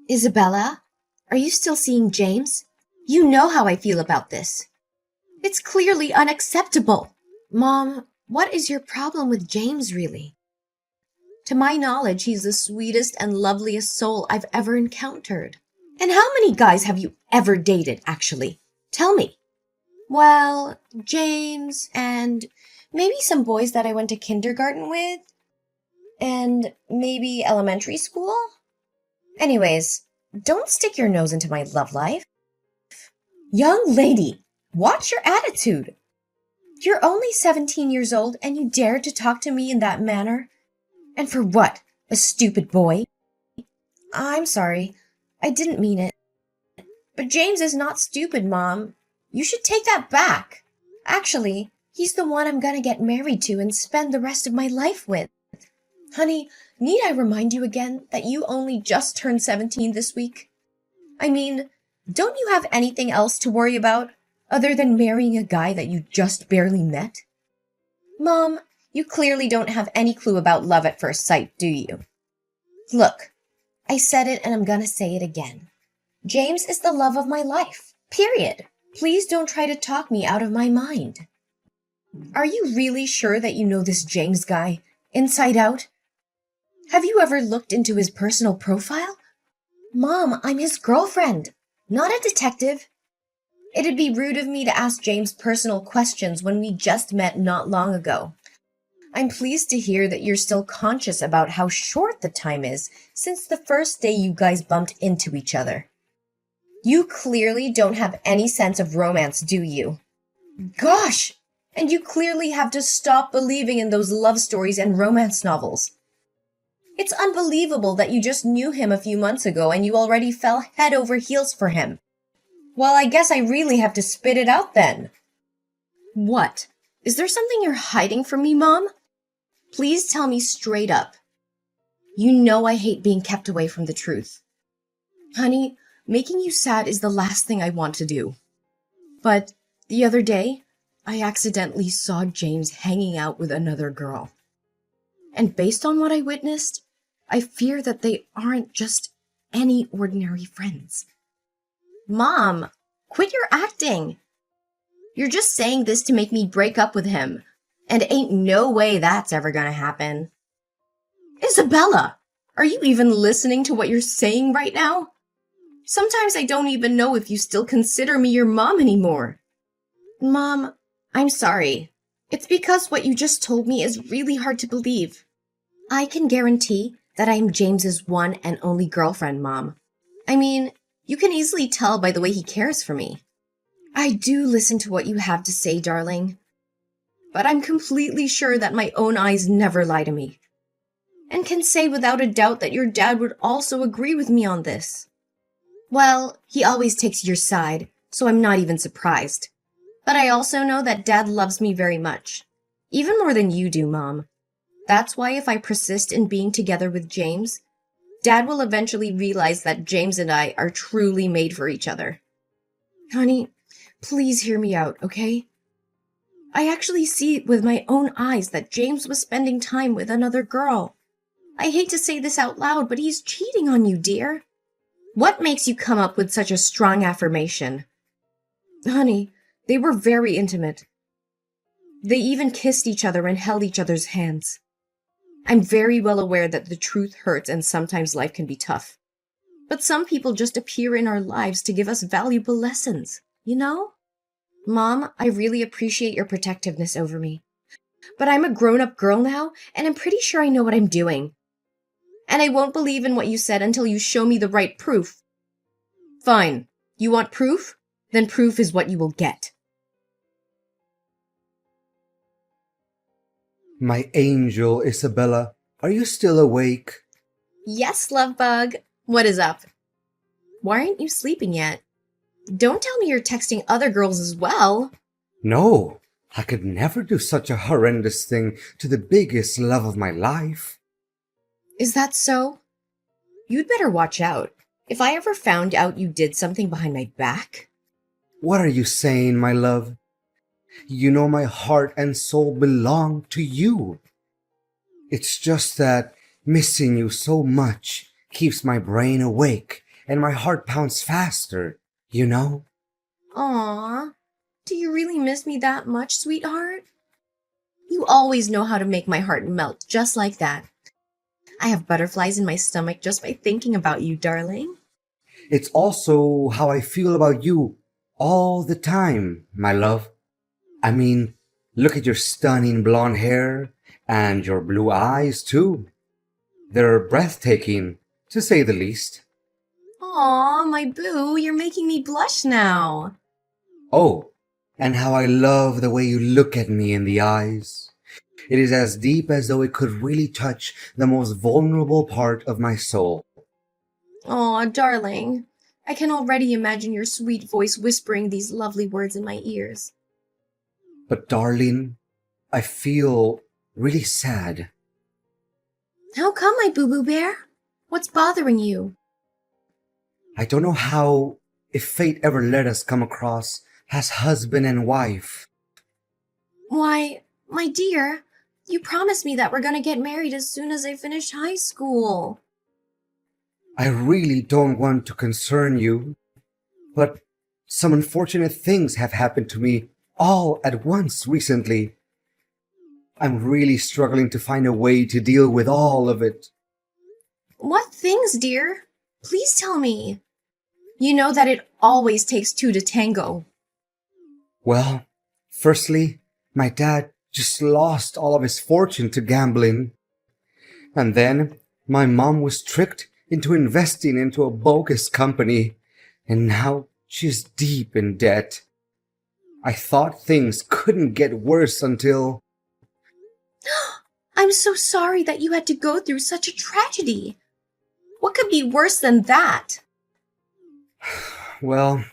Isabella, are you still seeing James? You know how I feel about this. It's clearly unacceptable. Mom, what is your problem with James, really? To my knowledge, he's the sweetest and loveliest soul I've ever encountered. And how many guys have you ever dated, actually? Tell me. Well, James and maybe some boys that I went to kindergarten with, and maybe elementary school. Anyways, don't stick your nose into my love life. Young lady, watch your attitude. You're only 17 years old and you dare to talk to me in that manner? And for what? A stupid boy? I'm sorry. I didn't mean it. But James is not stupid, Mom. You should take that back. Actually, he's the one I'm gonna get married to and spend the rest of my life with. Honey, need I remind you again that you only just turned 17 this week? I mean, don't you have anything else to worry about other than marrying a guy that you just barely met? Mom, you clearly don't have any clue about love at first sight, do you? Look, I said it and I'm gonna say it again. James is the love of my life. Period. Please don't try to talk me out of my mind. Are you really sure that you know this James guy, inside out? Have you ever looked into his personal profile? Mom, I'm his girlfriend, not a detective. It'd be rude of me to ask James personal questions when we just met not long ago. I'm pleased to hear that you're still conscious about how short the time is since the first day you guys bumped into each other. You clearly don't have any sense of romance, do you? Gosh! And you clearly have to stop believing in those love stories and romance novels. It's unbelievable that you just knew him a few months ago and you already fell head over heels for him. Well, I guess I really have to spit it out then. What? Is there something you're hiding from me, Mom? Please tell me straight up. You know I hate being kept away from the truth. Honey, making you sad is the last thing I want to do. But the other day, I accidentally saw James hanging out with another girl. And based on what I witnessed, I fear that they aren't just any ordinary friends. Mom, quit your acting. You're just saying this to make me break up with him, and ain't no way that's ever gonna happen. Isabella, are you even listening to what you're saying right now? Sometimes I don't even know if you still consider me your mom anymore. Mom, I'm sorry. It's because what you just told me is really hard to believe. I can guarantee that I'm James's one and only girlfriend, Mom. I mean, you can easily tell by the way he cares for me. I do listen to what you have to say, darling. But I'm completely sure that my own eyes never lie to me. And can say without a doubt that your dad would also agree with me on this. Well, he always takes your side, so I'm not even surprised. But I also know that Dad loves me very much. Even more than you do, Mom. That's why if I persist in being together with James, Dad will eventually realize that James and I are truly made for each other. Honey, please hear me out, okay? I actually see with my own eyes that James was spending time with another girl. I hate to say this out loud, but he's cheating on you, dear. What makes you come up with such a strong affirmation? Honey, they were very intimate. They even kissed each other and held each other's hands. I'm very well aware that the truth hurts and sometimes life can be tough. But some people just appear in our lives to give us valuable lessons, you know? Mom, I really appreciate your protectiveness over me. But I'm a grown-up girl now, and I'm pretty sure I know what I'm doing. And I won't believe in what you said until you show me the right proof. Fine. You want proof? Then proof is what you will get. My angel, Isabella, are you still awake? Yes, love bug. What is up? Why aren't you sleeping yet? Don't tell me you're texting other girls as well. No, I could never do such a horrendous thing to the biggest love of my life. Is that so? You'd better watch out. If I ever found out you did something behind my back... What are you saying, my love? You know my heart and soul belong to you. It's just that missing you so much keeps my brain awake and my heart pounds faster, you know? Aw, do you really miss me that much, sweetheart? You always know how to make my heart melt just like that. I have butterflies in my stomach just by thinking about you, darling. It's also how I feel about you all the time, my love. I mean, look at your stunning blonde hair and your blue eyes, too. They're breathtaking, to say the least. Aw, my boo, you're making me blush now. Oh, and how I love the way you look at me in the eyes. It is as deep as though it could really touch the most vulnerable part of my soul. Aw, darling, I can already imagine your sweet voice whispering these lovely words in my ears. But darling, I feel really sad. How come, my boo-boo bear? What's bothering you? I don't know how, if fate ever let us come across as husband and wife. Why, my dear, you promised me that we're gonna get married as soon as I finish high school. I really don't want to concern you, but some unfortunate things have happened to me all at once recently. I'm really struggling to find a way to deal with all of it. What things, dear? Please tell me. You know that it always takes two to tango. Well, firstly, my dad just lost all of his fortune to gambling. And then my mom was tricked into investing into a bogus company, and now she's deep in debt. I thought things couldn't get worse until... I'm so sorry that you had to go through such a tragedy. What could be worse than that? Well,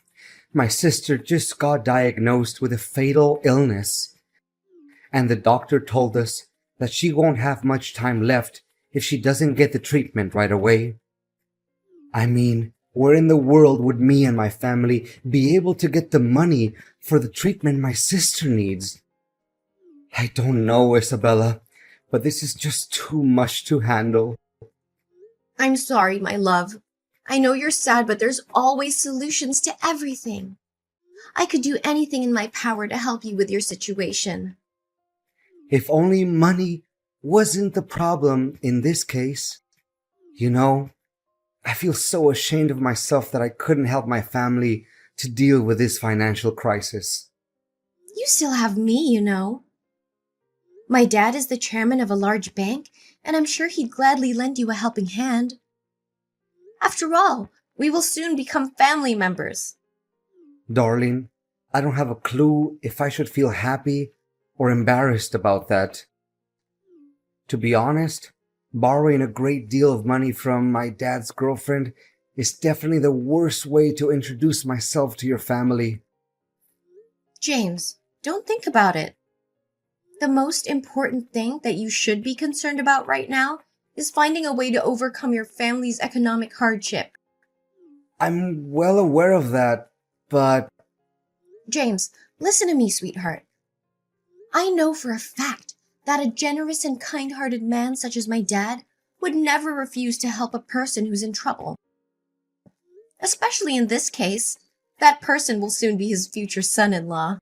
my sister just got diagnosed with a fatal illness, and the doctor told us that she won't have much time left if she doesn't get the treatment right away. I mean, where in the world would me and my family be able to get the money for the treatment my sister needs? I don't know, Isabella, but this is just too much to handle. I'm sorry, my love. I know you're sad, but there's always solutions to everything. I could do anything in my power to help you with your situation. If only money wasn't the problem in this case. You know, I feel so ashamed of myself that I couldn't help my family to deal with this financial crisis. You still have me, you know. My dad is the chairman of a large bank, and I'm sure he'd gladly lend you a helping hand. After all, we will soon become family members. Darling, I don't have a clue if I should feel happy or embarrassed about that. To be honest, borrowing a great deal of money from my dad's girlfriend is definitely the worst way to introduce myself to your family. James, don't think about it. The most important thing that you should be concerned about right now is finding a way to overcome your family's economic hardship. I'm well aware of that, but... James, listen to me, sweetheart. I know for a fact that a generous and kind-hearted man such as my dad would never refuse to help a person who's in trouble. Especially in this case, that person will soon be his future son-in-law.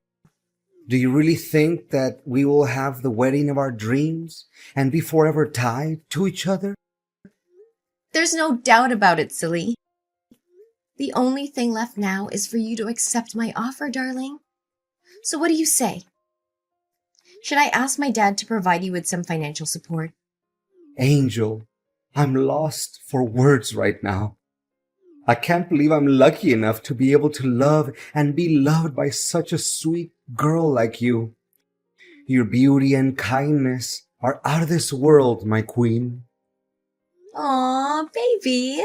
Do you really think that we will have the wedding of our dreams and be forever tied to each other? There's no doubt about it, silly. The only thing left now is for you to accept my offer, darling. So what do you say? Should I ask my dad to provide you with some financial support? Angel, I'm lost for words right now. I can't believe I'm lucky enough to be able to love and be loved by such a sweet girl like you. Your beauty and kindness are out of this world, my queen. Aw, baby.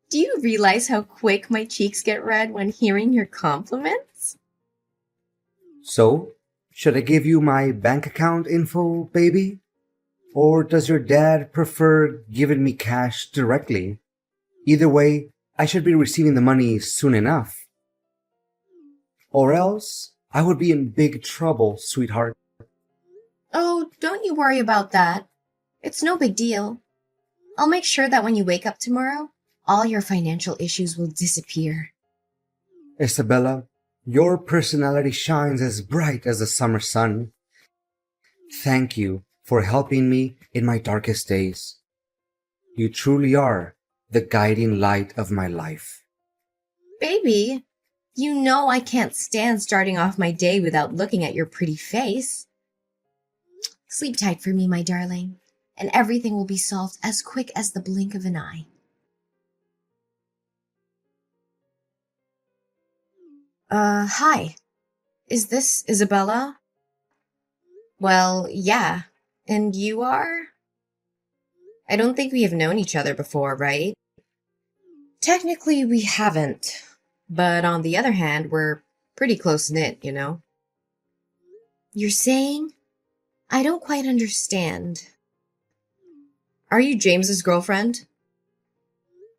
Do you realize how quick my cheeks get red when hearing your compliments? So, should I give you my bank account info, baby? Or does your dad prefer giving me cash directly? Either way, I should be receiving the money soon enough. Or else, I would be in big trouble, sweetheart. Oh, don't you worry about that. It's no big deal. I'll make sure that when you wake up tomorrow, all your financial issues will disappear. Isabella, your personality shines as bright as the summer sun. Thank you for helping me in my darkest days. You truly are the guiding light of my life. Baby, you know I can't stand starting off my day without looking at your pretty face. Sleep tight for me, my darling, and everything will be solved as quick as the blink of an eye. Hi. Is this Isabella? Well, yeah. And you are? I don't think we have known each other before, right? Technically, we haven't. But on the other hand, we're pretty close-knit, you know? You're saying? I don't quite understand. Are you James's girlfriend?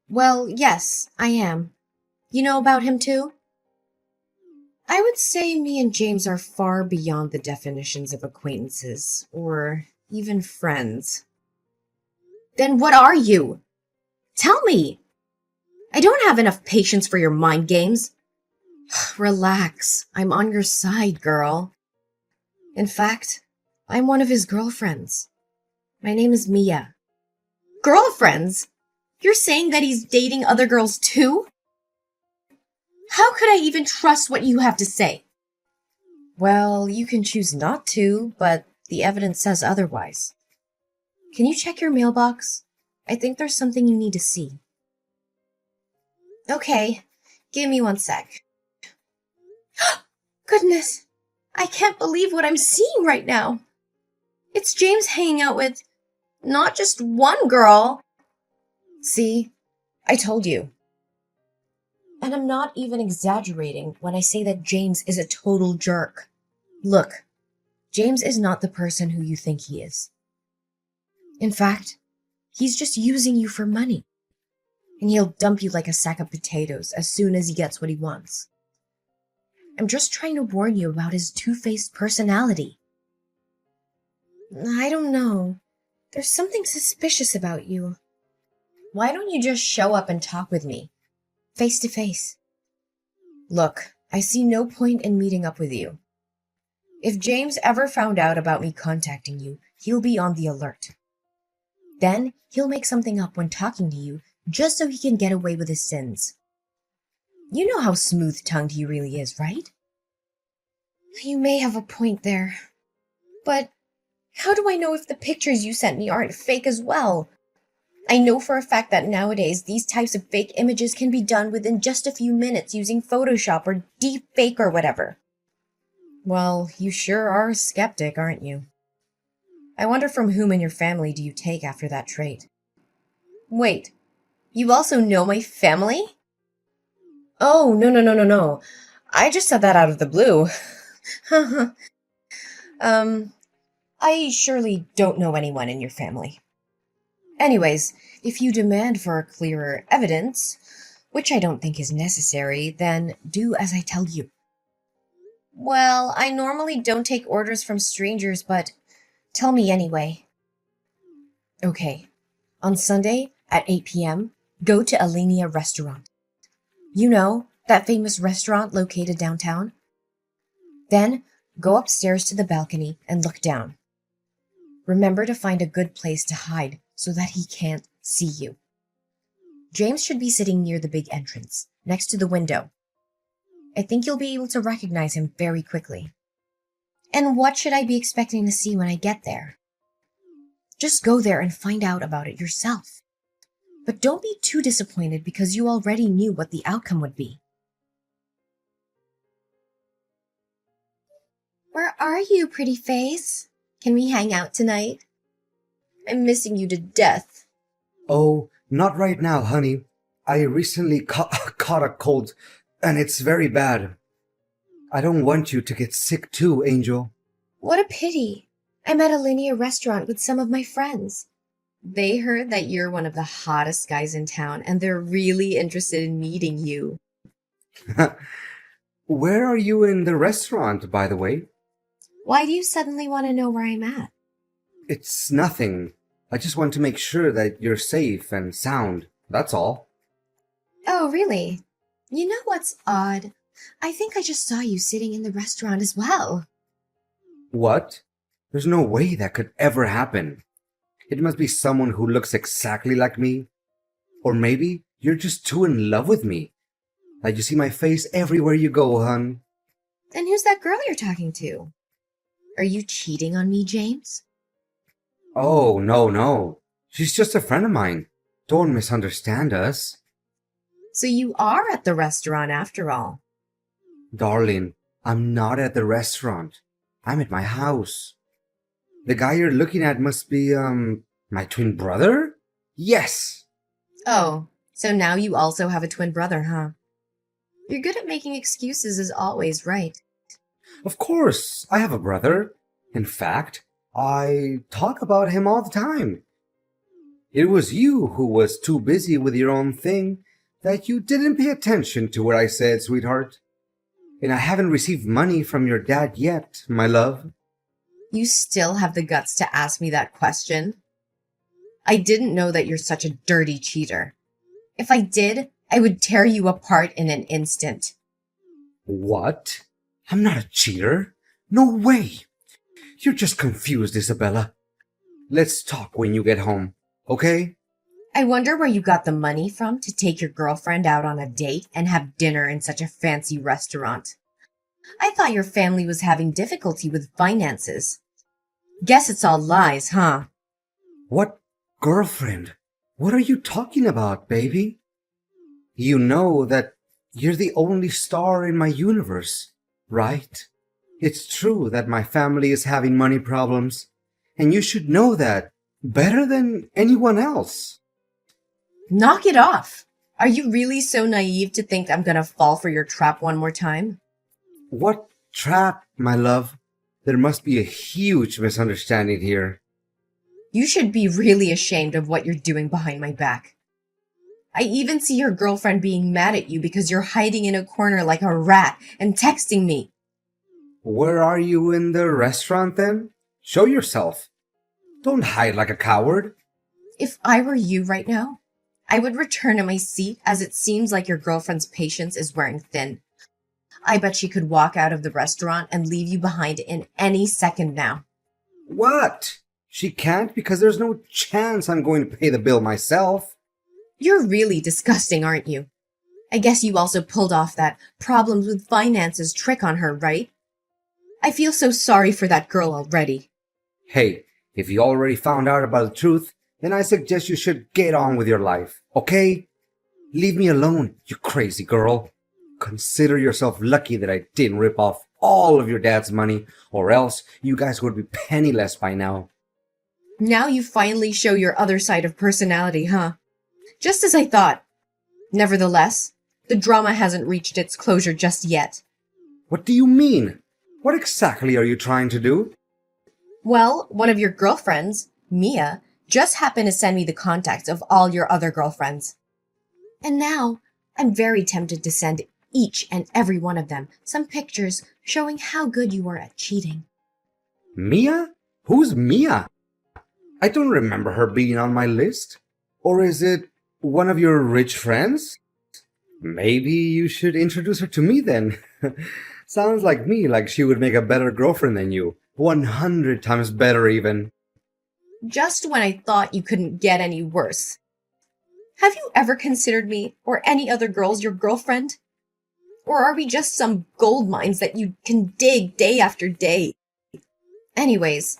Well, yes, I am. You know about him too? I would say me and James are far beyond the definitions of acquaintances, or even friends. Then what are you? Tell me! I don't have enough patience for your mind games. Relax, I'm on your side, girl. In fact, I'm one of his girlfriends. My name is Mia. Girlfriends? You're saying that he's dating other girls too? How could I even trust what you have to say? Well, you can choose not to, but the evidence says otherwise. Can you check your mailbox? I think there's something you need to see. Okay, give me 1 sec. Goodness, I can't believe what I'm seeing right now. It's James hanging out with not just one girl. See, I told you. And I'm not even exaggerating when I say that James is a total jerk. Look, James is not the person who you think he is. In fact, he's just using you for money. And he'll dump you like a sack of potatoes as soon as he gets what he wants. I'm just trying to warn you about his two-faced personality. I don't know. There's something suspicious about you. Why don't you just show up and talk with me? Face to face. Look, I see no point in meeting up with you. If James ever found out about me contacting you, he'll be on the alert. Then he'll make something up when talking to you just so he can get away with his sins. You know how smooth-tongued he really is, right? You may have a point there. But how do I know if the pictures you sent me aren't fake as well? I know for a fact that nowadays these types of fake images can be done within just a few minutes using Photoshop or Deepfake or whatever. Well, you sure are a skeptic, aren't you? I wonder from whom in your family do you take after that trait? Wait, you also know my family? Oh, no. I just said that out of the blue. I surely don't know anyone in your family. Anyways, if you demand for clearer evidence, which I don't think is necessary, then do as I tell you. Well, I normally don't take orders from strangers, but tell me anyway. Okay, on Sunday at 8 p.m., go to Alinea Restaurant. You know, that famous restaurant located downtown? Then, go upstairs to the balcony and look down. Remember to find a good place to hide so that he can't see you. James should be sitting near the big entrance, next to the window. I think you'll be able to recognize him very quickly. And what should I be expecting to see when I get there? Just go there and find out about it yourself. But don't be too disappointed because you already knew what the outcome would be. Where are you, pretty face? Can we hang out tonight? I'm missing you to death. Oh, not right now, honey. I recently caught a cold, and it's very bad. I don't want you to get sick too, Angel. What a pity. I'm at a linear restaurant with some of my friends. They heard that you're one of the hottest guys in town, and they're really interested in meeting you. Where are you in the restaurant, by the way? Why do you suddenly want to know where I'm at? It's nothing. I just want to make sure that you're safe and sound. That's all. Oh, really? You know what's odd? I think I just saw you sitting in the restaurant as well. What? There's no way that could ever happen. It must be someone who looks exactly like me. Or maybe you're just too in love with me. Like you see my face everywhere you go, hun. And who's that girl you're talking to? Are you cheating on me, James? Oh, no, no. She's just a friend of mine. Don't misunderstand us. So you are at the restaurant after all. Darling, I'm not at the restaurant. I'm at my house. The guy you're looking at must be, my twin brother? Yes! Oh, so now you also have a twin brother, huh? You're good at making excuses as always, right? Of course, I have a brother. In fact, I talk about him all the time. It was you who was too busy with your own thing that you didn't pay attention to what I said, sweetheart. And I haven't received money from your dad yet, my love. You still have the guts to ask me that question? I didn't know that you're such a dirty cheater. If I did, I would tear you apart in an instant. What? I'm not a cheater. No way. You're just confused, Isabella. Let's talk when you get home, okay? I wonder where you got the money from to take your girlfriend out on a date and have dinner in such a fancy restaurant. I thought your family was having difficulty with finances. Guess it's all lies, huh? What girlfriend? What are you talking about, baby? You know that you're the only star in my universe, right? It's true that my family is having money problems, and you should know that better than anyone else. Knock it off! Are you really so naive to think I'm gonna fall for your trap one more time? What trap, my love? There must be a huge misunderstanding here. You should be really ashamed of what you're doing behind my back. I even see your girlfriend being mad at you because you're hiding in a corner like a rat and texting me. Where are you in the restaurant then? Show yourself. Don't hide like a coward. If I were you right now, I would return to my seat as it seems like your girlfriend's patience is wearing thin. I bet she could walk out of the restaurant and leave you behind in any second now. What? She can't because there's no chance I'm going to pay the bill myself. You're really disgusting, aren't you? I guess you also pulled off that problems with finances trick on her, right? I feel so sorry for that girl already. Hey, if you already found out about the truth, then I suggest you should get on with your life, okay? Leave me alone, you crazy girl. Consider yourself lucky that I didn't rip off all of your dad's money, or else you guys would be penniless by now. Now you finally show your other side of personality, huh? Just as I thought. Nevertheless, the drama hasn't reached its closure just yet. What do you mean? What exactly are you trying to do? Well, one of your girlfriends, Mia, just happened to send me the contacts of all your other girlfriends. And now, I'm very tempted to send each and every one of them some pictures showing how good you were at cheating. Mia? Who's Mia? I don't remember her being on my list. Or is it one of your rich friends? Maybe you should introduce her to me then. Sounds like me, like she would make a better girlfriend than you. 100 times better even. Just when I thought you couldn't get any worse. Have you ever considered me or any other girls your girlfriend? Or are we just some gold mines that you can dig day after day? Anyways,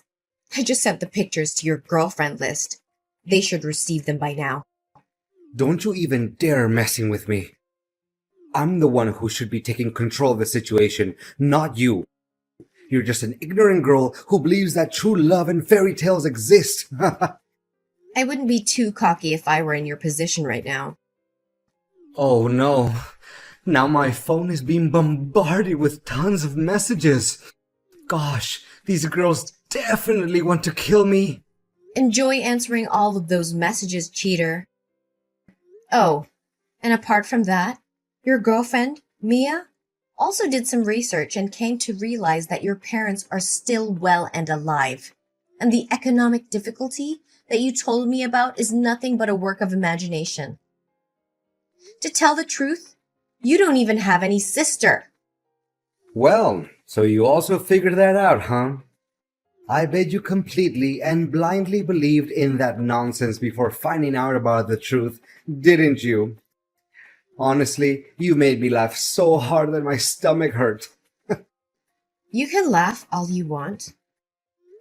I just sent the pictures to your girlfriend list. They should receive them by now. Don't you even dare messing with me. I'm the one who should be taking control of the situation, not you. You're just an ignorant girl who believes that true love and fairy tales exist. I wouldn't be too cocky if I were in your position right now. Oh no. Now my phone is being bombarded with tons of messages. Gosh, these girls definitely want to kill me. Enjoy answering all of those messages, cheater. Oh, and apart from that, your girlfriend, Mia, also did some research and came to realize that your parents are still well and alive. And the economic difficulty that you told me about is nothing but a work of imagination. To tell the truth, you don't even have any sister. Well, so you also figured that out, huh? I bet you completely and blindly believed in that nonsense before finding out about the truth, didn't you? Honestly, you made me laugh so hard that my stomach hurt. You can laugh all you want,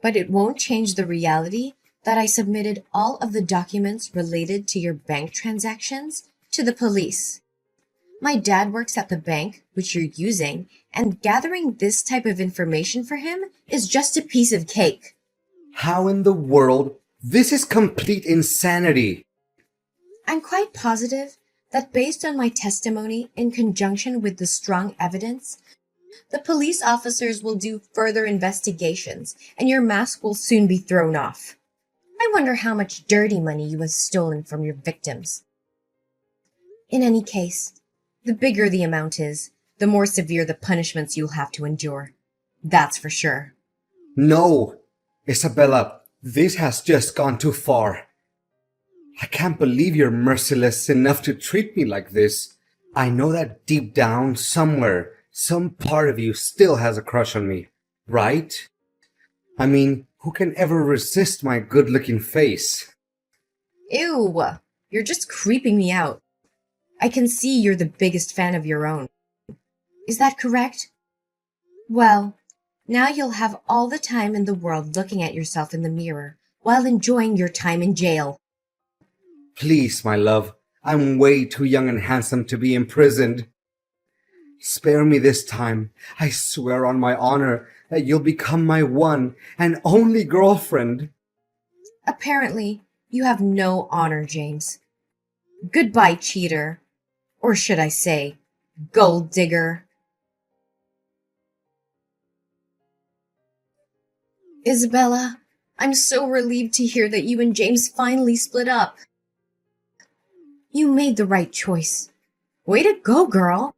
but it won't change the reality that I submitted all of the documents related to your bank transactions to the police. My dad works at the bank, which you're using, and gathering this type of information for him is just a piece of cake. How in the world? This is complete insanity. I'm quite positive that based on my testimony in conjunction with the strong evidence, the police officers will do further investigations and your mask will soon be thrown off. I wonder how much dirty money you have stolen from your victims. In any case, the bigger the amount is, the more severe the punishments you'll have to endure. That's for sure. No, Isabella, this has just gone too far. I can't believe you're merciless enough to treat me like this. I know that deep down, somewhere, some part of you still has a crush on me, right? I mean, who can ever resist my good-looking face? Ew, you're just creeping me out. I can see you're the biggest fan of your own. Is that correct? Well, now you'll have all the time in the world looking at yourself in the mirror while enjoying your time in jail. Please, my love, I'm way too young and handsome to be imprisoned. Spare me this time. I swear on my honor that you'll become my one and only girlfriend. Apparently, you have no honor, James. Goodbye, cheater. Or should I say, gold digger. Isabella, I'm so relieved to hear that you and James finally split up. You made the right choice. Way to go, girl.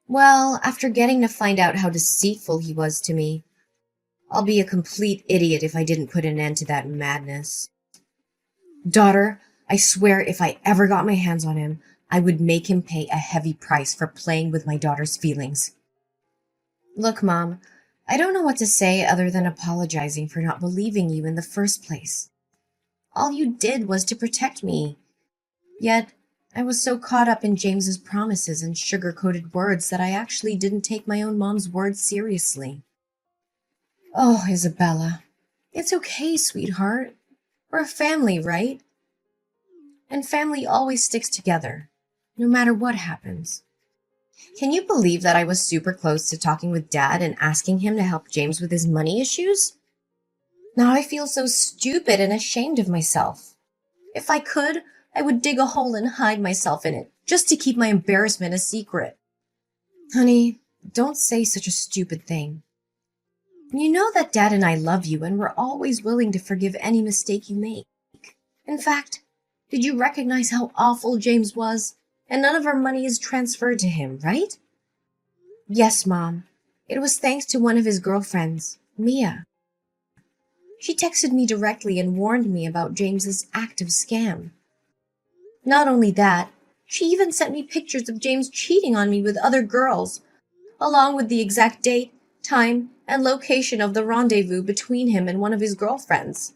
Well, after getting to find out how deceitful he was to me, I'll be a complete idiot if I didn't put an end to that madness. Daughter, I swear if I ever got my hands on him, I would make him pay a heavy price for playing with my daughter's feelings. Look, Mom, I don't know what to say other than apologizing for not believing you in the first place. All you did was to protect me. Yet, I was so caught up in James's promises and sugar-coated words that I actually didn't take my own mom's words seriously. Oh, Isabella, it's okay, sweetheart. We're a family, right? And family always sticks together, no matter what happens. Can you believe that I was super close to talking with Dad and asking him to help James with his money issues? Now I feel so stupid and ashamed of myself. If I could, I would dig a hole and hide myself in it, just to keep my embarrassment a secret. Honey, don't say such a stupid thing. You know that Dad and I love you and we're always willing to forgive any mistake you make. In fact, did you recognize how awful James was? And none of our money is transferred to him, right? Yes, Mom. It was thanks to one of his girlfriends, Mia. She texted me directly and warned me about James's active scam. Not only that, she even sent me pictures of James cheating on me with other girls, along with the exact date, time, and location of the rendezvous between him and one of his girlfriends.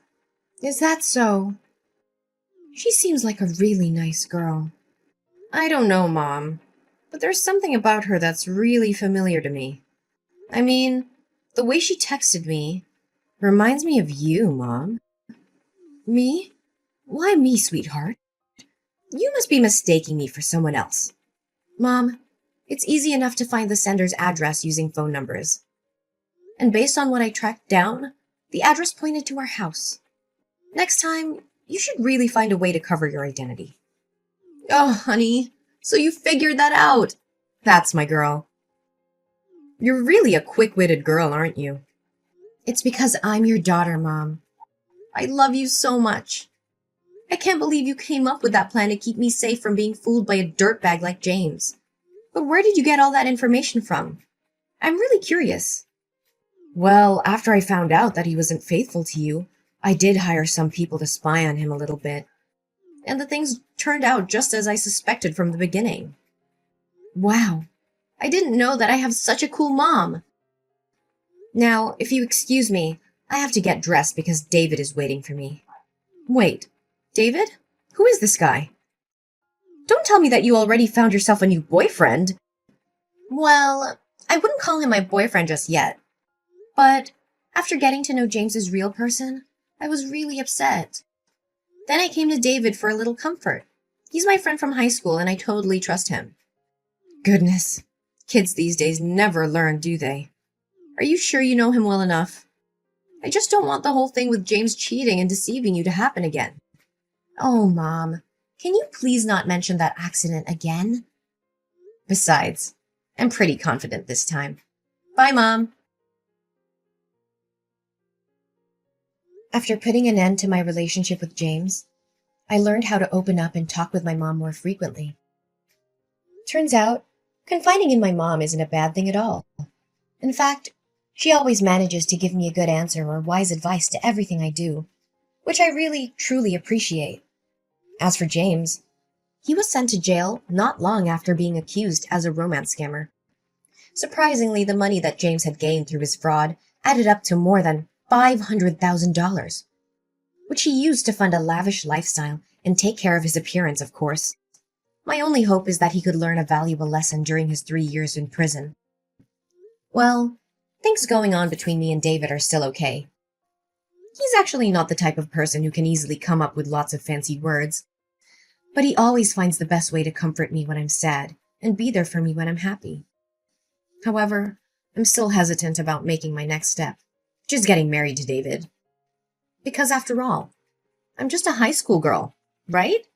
Is that so? She seems like a really nice girl. I don't know, Mom, but there's something about her that's really familiar to me. I mean, the way she texted me reminds me of you, Mom. Me? Why me, sweetheart? You must be mistaking me for someone else. Mom, it's easy enough to find the sender's address using phone numbers. And based on what I tracked down, the address pointed to our house. Next time, you should really find a way to cover your identity. Oh, honey, so you figured that out. That's my girl. You're really a quick-witted girl, aren't you? It's because I'm your daughter, Mom. I love you so much. I can't believe you came up with that plan to keep me safe from being fooled by a dirtbag like James. But where did you get all that information from? I'm really curious. Well, after I found out that he wasn't faithful to you, I did hire some people to spy on him a little bit. and the things turned out just as I suspected from the beginning. Wow, I didn't know that I have such a cool mom. Now, if you excuse me, I have to get dressed because David is waiting for me. Wait, David? Who is this guy? Don't tell me that you already found yourself a new boyfriend. Well, I wouldn't call him my boyfriend just yet. But after getting to know James's real person, I was really upset. Then I came to David for a little comfort. He's my friend from high school and I totally trust him. Goodness, kids these days never learn, do they? Are you sure you know him well enough? I just don't want the whole thing with James cheating and deceiving you to happen again. Oh, Mom, can you please not mention that accident again? Besides, I'm pretty confident this time. Bye, Mom. After putting an end to my relationship with James, I learned how to open up and talk with my mom more frequently. Turns out, confiding in my mom isn't a bad thing at all. In fact, she always manages to give me a good answer or wise advice to everything I do, which I really, truly appreciate. As for James, he was sent to jail not long after being accused as a romance scammer. Surprisingly, the money that James had gained through his fraud added up to more than $500,000, which he used to fund a lavish lifestyle and take care of his appearance, of course. My only hope is that he could learn a valuable lesson during his 3 years in prison. Well, things going on between me and David are still okay. He's actually not the type of person who can easily come up with lots of fancy words, but he always finds the best way to comfort me when I'm sad and be there for me when I'm happy. However, I'm still hesitant about making my next step, which is getting married to David. Because after all, I'm just a high school girl, right?